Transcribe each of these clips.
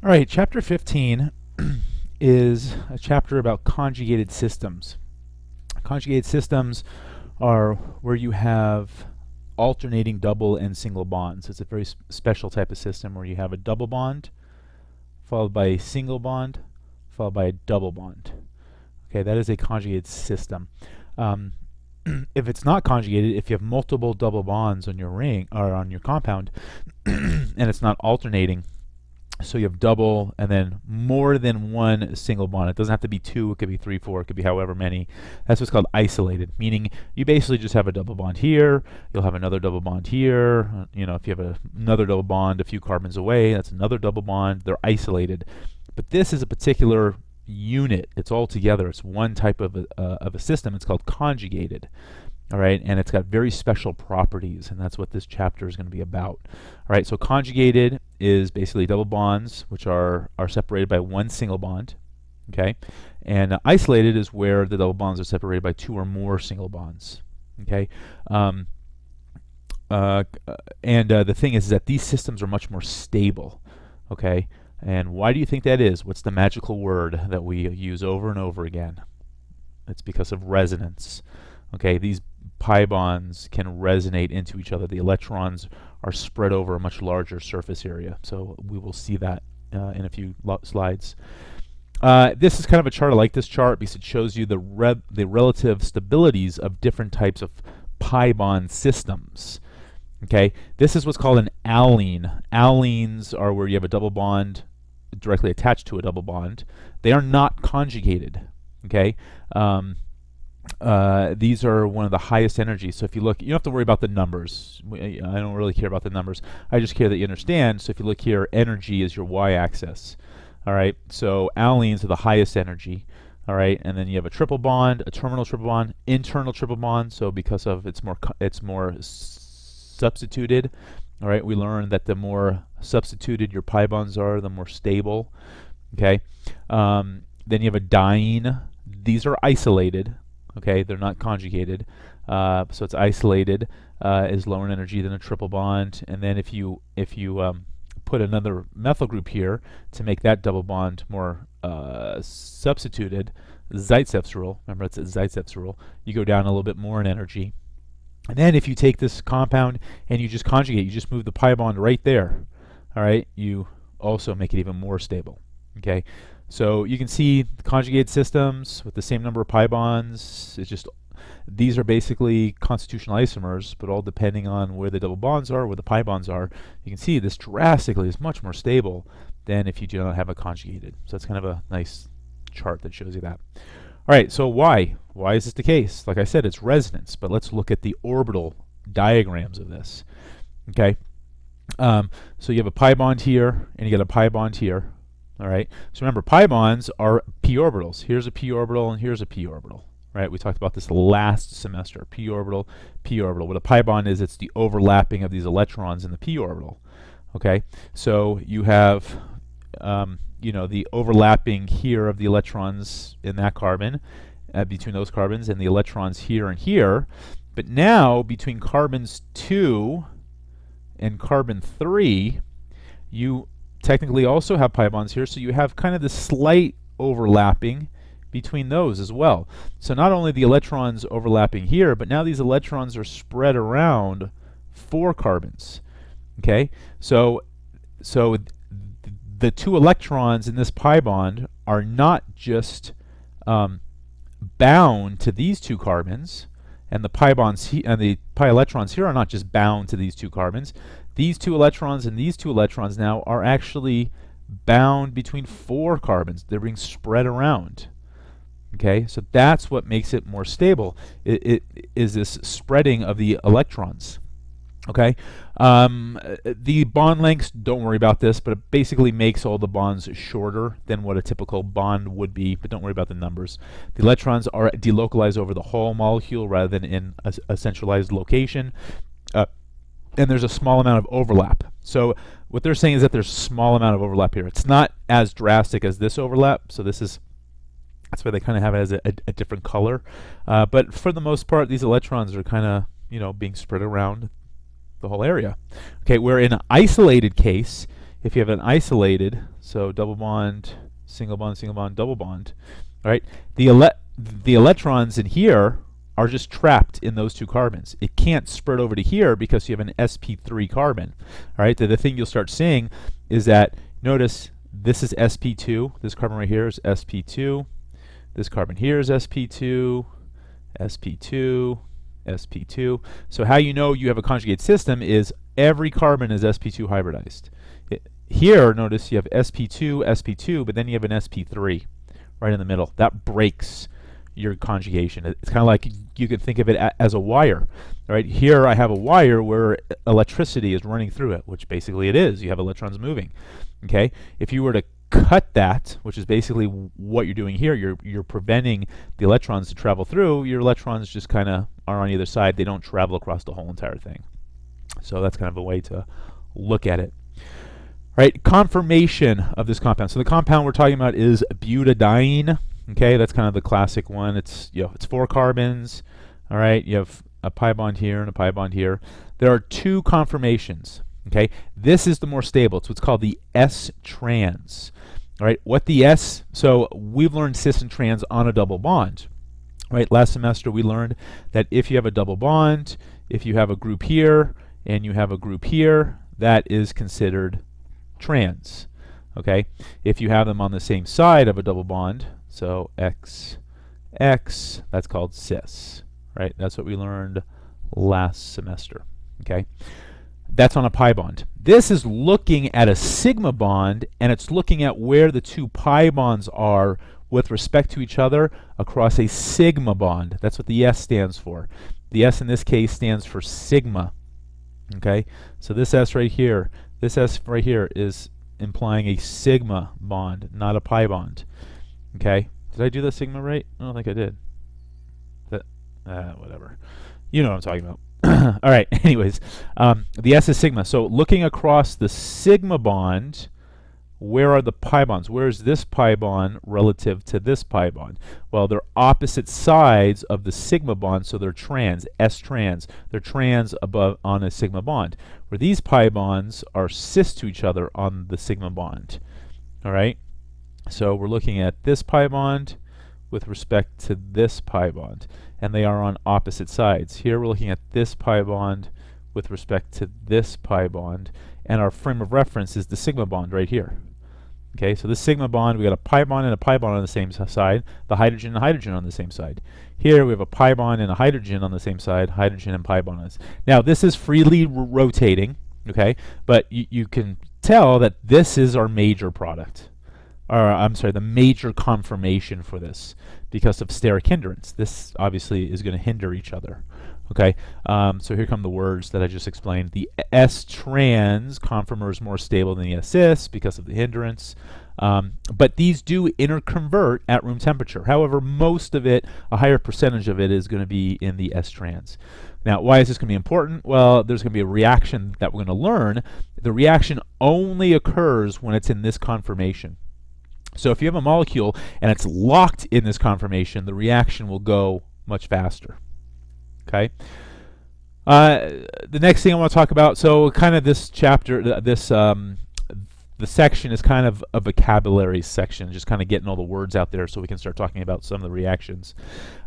All right, chapter 15 is a chapter about conjugated systems. Conjugated systems are where you have alternating double and single bonds. It's a very special type of system where you have a double bond followed by a single bond followed by a double bond. Okay, that is a conjugated system. If it's not conjugated, if you have multiple double bonds on your ring or on your compound and it's not alternating, so you have double and then more than one single bond. It doesn't have to be two, it could be three, four, it could be however many. That's what's called isolated, meaning you basically just have a double bond here, you'll have another double bond here. If you have another double bond a few carbons away, that's another double bond. They're isolated. But this is a particular unit. It's all together. It's one type of a system. It's called conjugated. All right, and it's got very special properties, and that's what this chapter is going to be about. All right, so conjugated is basically double bonds which are separated by one single bond. Okay, and isolated is where the double bonds are separated by two or more single bonds. Okay, and the thing is that these systems are much more stable. Okay, and why do you think that is? What's the magical word that we use over and over again? It's because of resonance. Okay, these pi bonds can resonate into each other. The electrons are spread over a much larger surface area. So we will see that in a few slides. This is kind of a chart. I like this chart because it shows you the relative stabilities of different types of pi bond systems. Okay, this is what's called an allene. Allenes are where you have a double bond directly attached to a double bond. They are not conjugated. Okay. These are one of the highest energies. So if you look, you don't have to worry about the numbers. I don't really care about the numbers. I just care that you understand. So if you look here, energy is your y-axis. All right. So allenes are the highest energy. All right. And then you have a triple bond, a terminal triple bond, internal triple bond. So because of it's more substituted. All right. We learned that the more substituted your pi bonds are, the more stable. Okay. Then you have a diene. These are isolated. Okay, they're not conjugated, so it's isolated, is lower in energy than a triple bond. And then if you put another methyl group here to make that double bond more substituted, Zaitsev's rule. Remember, it's Zaitsev's rule. You go down a little bit more in energy. And then if you take this compound and you just conjugate, you just move the pi bond right there. All right, you also make it even more stable. Okay. So you can see the conjugated systems with the same number of pi bonds. It's just these are basically constitutional isomers, but all depending on where the double bonds are, where the pi bonds are. You can see this drastically is much more stable than if you do not have a conjugated. So that's kind of a nice chart that shows you that. All right, so why? Why is this the case? Like I said, it's resonance, but let's look at the orbital diagrams of this. Okay, so you have a pi bond here, and you get a pi bond here. All right. So remember, pi bonds are p orbitals. Here's a p orbital and here's a p orbital. Right? We talked about this last semester. P orbital, p orbital. What a pi bond is, it's the overlapping of these electrons in the p orbital. Okay. So you have, the overlapping here of the electrons in that carbon, between those carbons, and the electrons here and here. But now between carbons 2 and carbon 3, you technically also have pi bonds here, so you have kind of this slight overlapping between those as well. So not only the electrons overlapping here, but now these electrons are spread around 4 carbons. Okay, so the 2 electrons in this pi bond are not just bound to these 2 carbons, and the pi bonds and the pi electrons here are not just bound to these 2 carbons. These 2 electrons and these 2 electrons now are actually bound between 4 carbons. They're being spread around. Okay, so that's what makes it more stable. It is this spreading of the electrons. Okay, the bond lengths, don't worry about this, but it basically makes all the bonds shorter than what a typical bond would be, but don't worry about the numbers. The electrons are delocalized over the whole molecule rather than in a centralized location. And there's a small amount of overlap. So what they're saying is that there's a small amount of overlap here. It's not as drastic as this overlap. So that's why they kind of have it as a different color. But for the most part, these electrons are kind of being spread around the whole area. Okay, where in an isolated case, if you have an isolated, so double bond, double bond, all right, the electrons in here are just trapped in those two carbons. It can't spread over to here because you have an sp3 carbon. All right, the thing you'll start seeing is that, notice this is sp2, this carbon right here is sp2, this carbon here is sp2, sp2, sp2. So how you know you have a conjugate system is every carbon is sp2 hybridized. Here, notice you have sp2, sp2, but then you have an sp3 right in the middle. That breaks your conjugation. It's kind of like you could think of it as a wire. Right here I have a wire where electricity is running through it, which basically it is. You have electrons moving. Okay, if you were to cut that, which is basically what you're doing here, you're preventing the electrons to travel through. Your electrons just kind of are on either side. They don't travel across the whole entire thing. So that's kind of a way to look at it. Right, conformation of this compound. So the compound we're talking about is butadiene. Okay, that's kind of the classic one. It's, you know, it's 4 carbons. All right, you have a pi bond here and a pi bond here. There are 2 conformations. Okay, this is the more stable. It's what's called the S-trans. All right, what the S, so we've learned cis and trans on a double bond. Right, last semester we learned that if you have a double bond, if you have a group here and you have a group here, that is considered trans. Okay, if you have them on the same side of a double bond, so X, X, that's called cis. Right, that's what we learned last semester. Okay, that's on a pi bond. This is looking at a sigma bond, and it's looking at where the 2 pi bonds are with respect to each other across a sigma bond. That's what the S stands for. The S in this case stands for sigma. Okay, so this S right here, this S right here is implying a sigma bond, not a pi bond. Okay, did I do the sigma right? I don't think I did. Whatever. You know what I'm talking about. All right, anyways, the S is sigma. So looking across the sigma bond, where are the pi bonds? Where is this pi bond relative to this pi bond? Well, they're opposite sides of the sigma bond, so they're trans, S-trans. They're trans above on a sigma bond, where these pi bonds are cis to each other on the sigma bond. All right, so we're looking at this pi bond with respect to this pi bond, and they are on opposite sides. Here we're looking at this pi bond with respect to this pi bond, and our frame of reference is the sigma bond right here. Okay, so this sigma bond, we got a pi bond and a pi bond on the same side, the hydrogen and hydrogen on the same side. Here we have a pi bond and a hydrogen on the same side, hydrogen and pi bond on this. Now this is freely rotating, okay, but you can tell that this is our major product. Or I'm sorry, the major conformation for this because of steric hindrance. This obviously is going to hinder each other. Okay, so here come the words that I just explained. The S-trans conformer is more stable than the S-cis because of the hindrance. But these do interconvert at room temperature. However, most of it, a higher percentage of it, is going to be in the S-trans. Now, why is this going to be important? Well, there's going to be a reaction that we're going to learn. The reaction only occurs when it's in this conformation. So if you have a molecule and it's locked in this conformation, the reaction will go much faster. Okay. The next thing I want to talk about, so kind of this chapter, the section is kind of a vocabulary section, just kind of getting all the words out there so we can start talking about some of the reactions.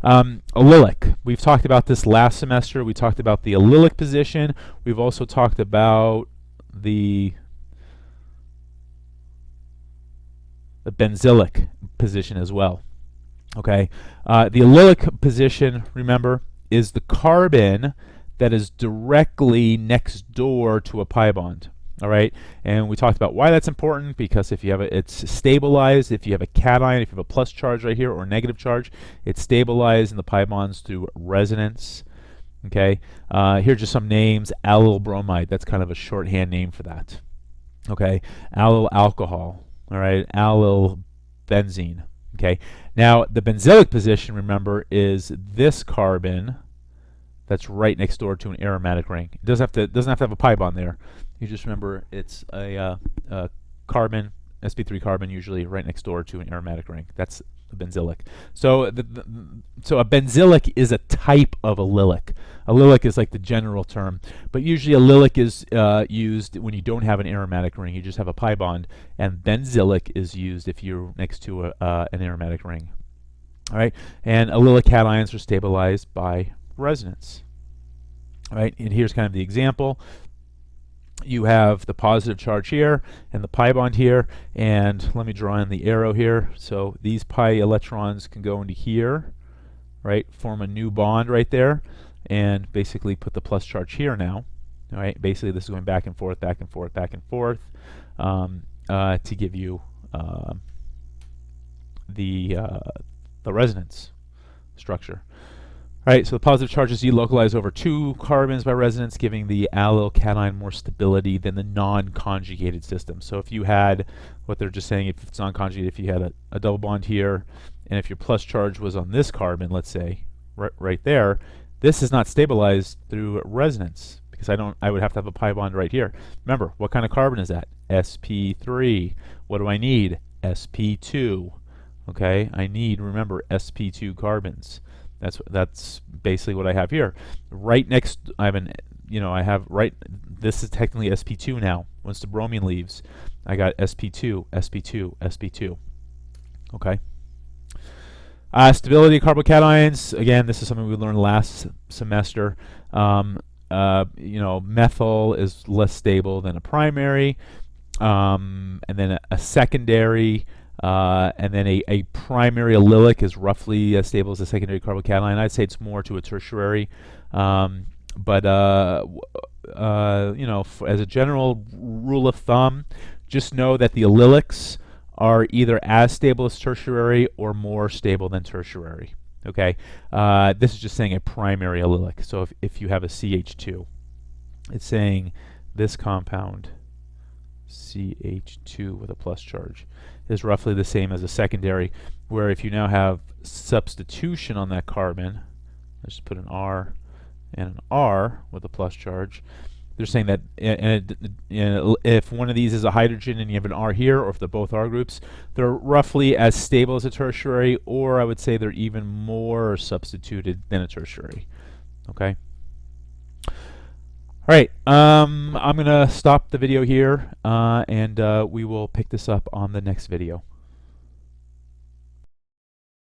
Allylic. We've talked about this last semester. We talked about the allylic position. We've also talked about the benzylic position as well. Okay, the allylic position, remember, is the carbon that is directly next door to a pi bond. All right, and we talked about why that's important, because if you have it's stabilized. If you have a cation, if you have a plus charge right here or a negative charge, it's stabilized in the pi bonds through resonance. Okay, here's just some names. Allyl bromide, that's kind of a shorthand name for that. Okay, allyl alcohol. All right, allyl benzene. Okay, now the benzylic position, remember, is this carbon that's right next door to an aromatic ring. It doesn't have to have a pi bond there. You just remember it's a carbon sp3 carbon usually right next door to an aromatic ring. That's a benzylic. So so a benzylic is a type of allylic. Allylic is like the general term, but usually allylic is used when you don't have an aromatic ring. You just have a pi bond, and benzylic is used if you're next to an aromatic ring. All right, and allylic cations are stabilized by resonance. All right, and here's kind of the example. You have the positive charge here and the pi bond here, and let me draw in the arrow here. So these pi electrons can go into here, right, form a new bond right there, and basically put the plus charge here now. All right, basically this is going back and forth, back and forth, back and forth to give you the resonance structure. All right, so the positive charges delocalize over 2 carbons by resonance, giving the allyl cation more stability than the non-conjugated system. So if you had, what they're just saying, if it's non-conjugated, if you had a double bond here, and if your plus charge was on this carbon, let's say, right there, this is not stabilized through resonance, because I would have to have a pi bond right here. Remember, what kind of carbon is that? sp3. What do I need? sp2. Okay, I need, remember, sp2 carbons. That's basically what I have here. Right next, this is technically sp2 now. Once the bromine leaves, I got sp2, sp2, sp2. Okay. Stability of carbocations. Again, this is something we learned last semester. Methyl is less stable than a primary, and then a secondary. And then a primary allylic is roughly as stable as a secondary carbocation. I'd say it's more to a tertiary, but as a general rule of thumb, just know that the allylics are either as stable as tertiary or more stable than tertiary. Okay, this is just saying a primary allylic. So if you have a CH2, it's saying this compound, CH2 with a plus charge, is roughly the same as a secondary, where if you now have substitution on that carbon, let's just put an R and an R with a plus charge, they're saying that if one of these is a hydrogen and you have an R here, or if they're both R groups, they're roughly as stable as a tertiary, or I would say they're even more substituted than a tertiary. Okay? All right, I'm going to stop the video here, and we will pick this up on the next video.